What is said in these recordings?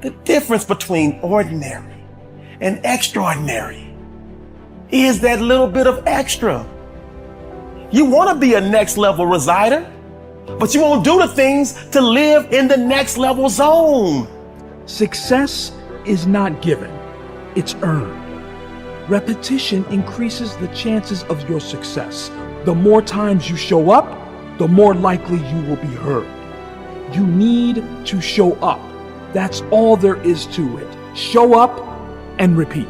The difference between ordinary and extraordinary is that little bit of extra. You want to be a next level resider, but you won't do the things to live in the next level zone. Success is not given, it's earned. Repetition increases the chances of your success. The more times you show up, the more likely you will be heard. You need to show up. That's all there is to it. Show up and repeat.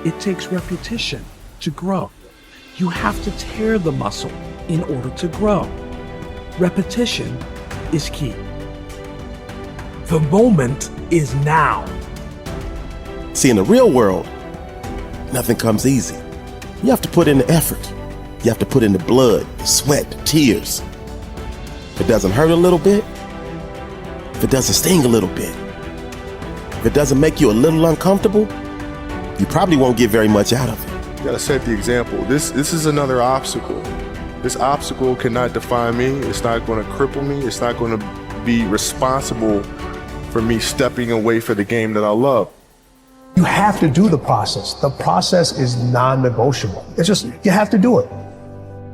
It takes repetition to grow. You have to tear the muscle in order to grow. Repetition is key. The moment is now. See, in the real world, nothing comes easy. You have to put in the effort. You have to put in the blood, the sweat, the tears. If it doesn't hurt a little bit, if it doesn't sting a little bit, if it doesn't make you a little uncomfortable, you probably won't get very much out of it. You gotta set the example. This is another obstacle. This obstacle cannot define me. It's not gonna cripple me. It's not gonna be responsible for me stepping away for the game that I love. You have to do the process. The process is non-negotiable. It's just, you have to do it.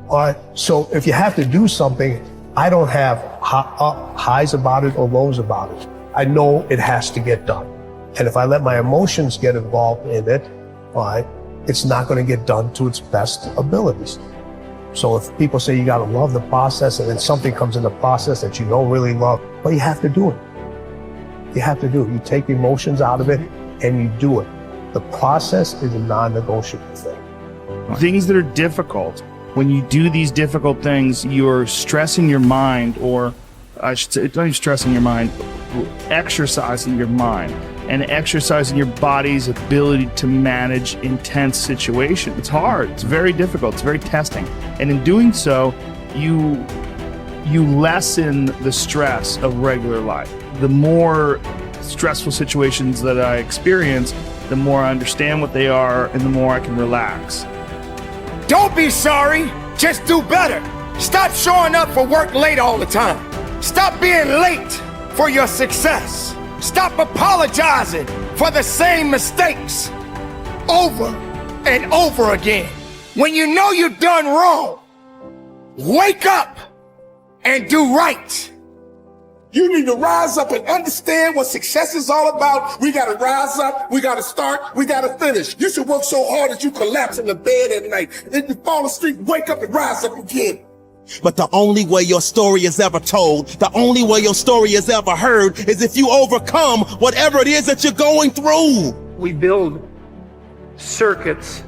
All right, so if you have to do something, I don't have highs about it or lows about it. I know it has to get done. And if I let my emotions get involved in it, all right, it's not going to get done to its best abilities. So if people say you got to love the process and then something comes in the process that you don't really love, well, you have to do it. You have to do it. You take the emotions out of it and you do it. The process is a non-negotiable thing. Things that are difficult, when you do these difficult things, you're stressing your mind, or I should say, not even stressing your mind, exercising your mind and exercising your body's ability to manage intense situations. It's hard, it's very difficult, it's very testing. And in doing so, you lessen the stress of regular life. The more stressful situations that I experience, the more I understand what they are and the more I can relax. Don't be sorry, just do better. Stop showing up for work late all the time. Stop being late for your success. Stop apologizing for the same mistakes over and over again. When you know you've done wrong, wake up and do right. You need to rise up and understand what success is all about. We got to rise up. We got to start. We got to finish. You should work so hard that you collapse in the bed at night. Then you fall asleep, wake up and rise up again. But the only way your story is ever told, the only way your story is ever heard, is if you overcome whatever it is that you're going through. We build circuits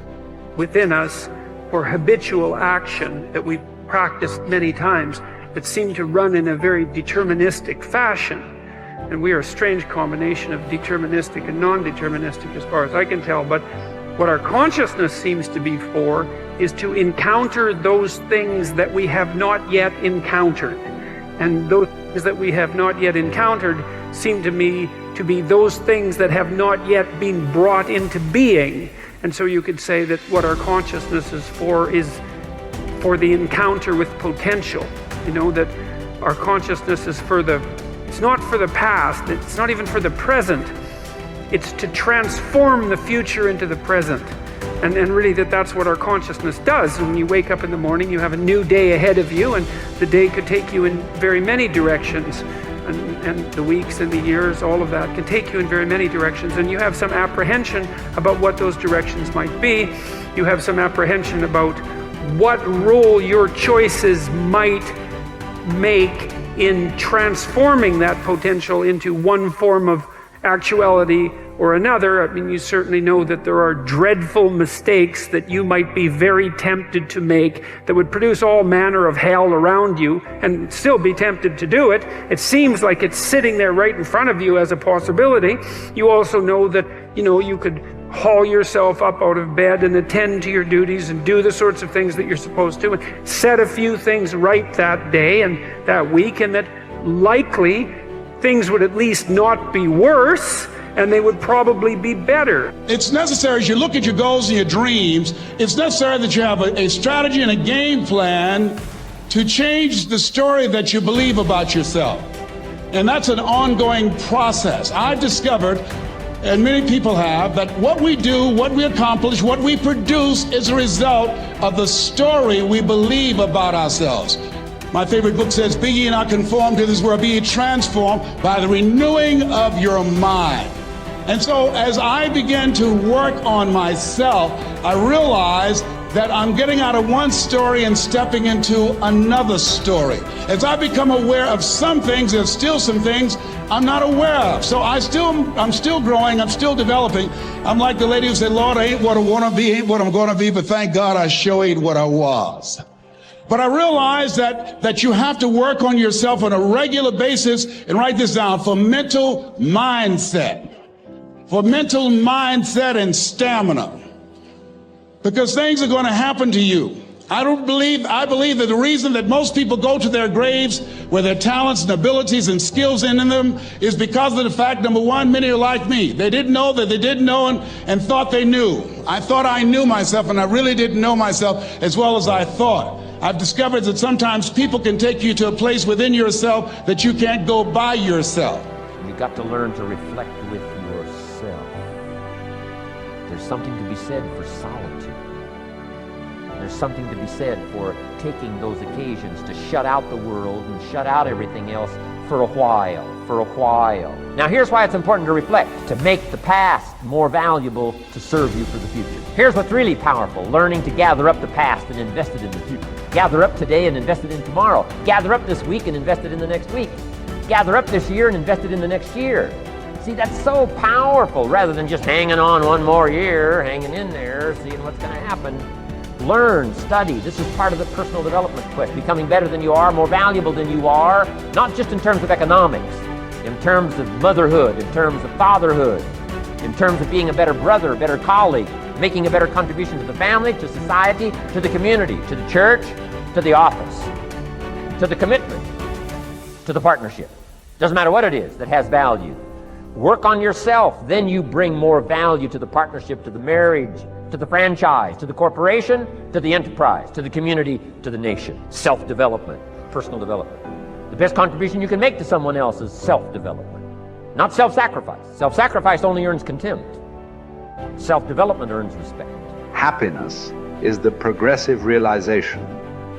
within us for habitual action that we practiced many times that seem to run in a very deterministic fashion. And we are a strange combination of deterministic and non-deterministic as far as I can tell. But what our consciousness seems to be for is to encounter those things that we have not yet encountered. And those things that we have not yet encountered seem to me to be those things that have not yet been brought into being. And so you could say that what our consciousness is for the encounter with potential. You know, that our consciousness is it's not for the past, it's not even for the present. It's to transform the future into the present. And really that's what our consciousness does. When you wake up in the morning, you have a new day ahead of you, and the day could take you in very many directions. And the weeks and the years, all of that can take you in very many directions. And you have some apprehension about what those directions might be. You have some apprehension about what role your choices might make in transforming that potential into one form of actuality or another. I mean, you certainly know that there are dreadful mistakes that you might be very tempted to make that would produce all manner of hell around you and still be tempted to do it. It seems like it's sitting there right in front of you as a possibility. You also know that, you could haul yourself up out of bed and attend to your duties and do the sorts of things that you're supposed to and set a few things right that day and that week, and that likely things would at least not be worse, and they would probably be better. It's necessary, as you look at your goals and your dreams, it's necessary that you have a strategy and a game plan to change the story that you believe about yourself. And that's an ongoing process. I've discovered, and many people have, that what we do, what we accomplish, what we produce is a result of the story we believe about ourselves. My favorite book says, "Be ye not conformed to this world, be ye transformed by the renewing of your mind." And so as I began to work on myself, I realized that I'm getting out of one story and stepping into another story. As I become aware of some things, there's still some things I'm not aware of. So I'm still growing, I'm still developing. I'm like the lady who said, "Lord, I ain't what I want to be, ain't what I'm going to be, but thank God I sure ain't what I was." But I realize that you have to work on yourself on a regular basis, and write this down, for mental mindset. For mental mindset and stamina. Because things are going to happen to you. I believe that the reason that most people go to their graves with their talents and abilities and skills in them is because of the fact, number one, many are like me. They didn't know that they didn't know and thought they knew. I thought I knew myself, and I really didn't know myself as well as I thought. I've discovered that sometimes people can take you to a place within yourself that you can't go by yourself. You've got to learn to reflect with yourself. There's something to be said for solitude. There's something to be said for taking those occasions to shut out the world and shut out everything else for a while. Now here's why it's important to reflect, to make the past more valuable to serve you for the future. Here's what's really powerful, learning to gather up the past and invest it in the future. Gather up today and invest it in tomorrow. Gather up this week and invest it in the next week. Gather up this year and invest it in the next year. See, that's so powerful, rather than just hanging on one more year, hanging in there, seeing what's going to happen. Learn, study. This is part of the personal development quest, becoming better than you are, more valuable than you are, not just in terms of economics, in terms of motherhood, in terms of fatherhood, in terms of being a better brother, a better colleague, making a better contribution to the family, to society, to the community, to the church, to the office, to the commitment, to the partnership. Doesn't matter what it is that has value. Work on yourself, then you bring more value to the partnership, to the marriage, to the franchise, to the corporation, to the enterprise, to the community, to the nation. Self-development, personal development. The best contribution you can make to someone else is self-development, not self-sacrifice. Self-sacrifice only earns contempt. Self-development earns respect. Happiness is the progressive realization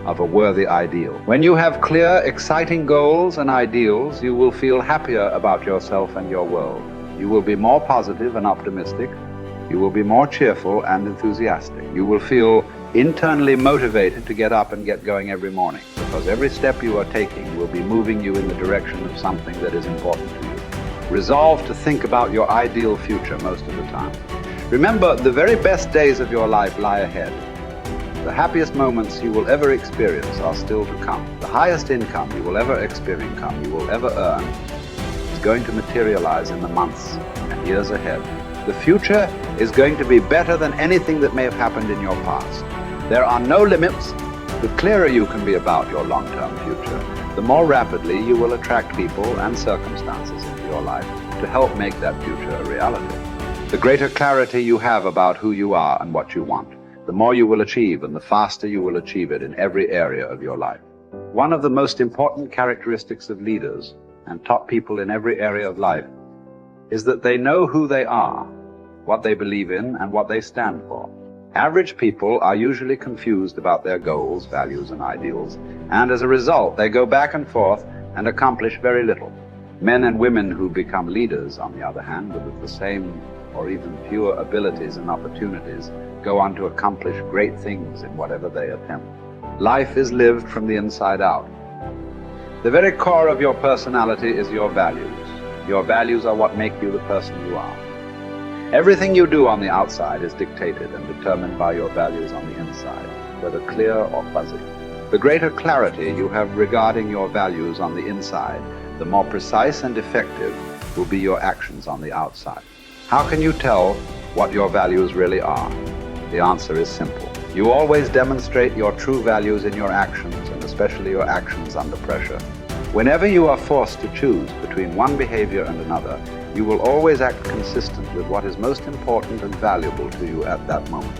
of a worthy ideal. When you have clear, exciting goals and ideals, you will feel happier about yourself and your world. You will be more positive and optimistic. You will be more cheerful and enthusiastic. You will feel internally motivated to get up and get going every morning, because every step you are taking will be moving you in the direction of something that is important to you. Resolve to think about your ideal future most of the time. Remember, the very best days of your life lie ahead. The happiest moments you will ever experience are still to come. The highest income you will ever you will ever earn, is going to materialize in the months and years ahead. The future is going to be better than anything that may have happened in your past. There are no limits. The clearer you can be about your long-term future, the more rapidly you will attract people and circumstances into your life to help make that future a reality. The greater clarity you have about who you are and what you want, the more you will achieve, and the faster you will achieve it in every area of your life. One of the most important characteristics of leaders and top people in every area of life is that they know who they are, what they believe in, and what they stand for. Average people are usually confused about their goals, values, and ideals, and as a result, they go back and forth and accomplish very little. Men and women who become leaders, on the other hand, with the same or even fewer abilities and opportunities, go on to accomplish great things in whatever they attempt. Life is lived from the inside out. The very core of your personality is your values. Your values are what make you the person you are. Everything you do on the outside is dictated and determined by your values on the inside, whether clear or fuzzy. The greater clarity you have regarding your values on the inside, the more precise and effective will be your actions on the outside. How can you tell what your values really are? The answer is simple. You always demonstrate your true values in your actions, and especially your actions under pressure. Whenever you are forced to choose between one behavior and another, you will always act consistent with what is most important and valuable to you at that moment.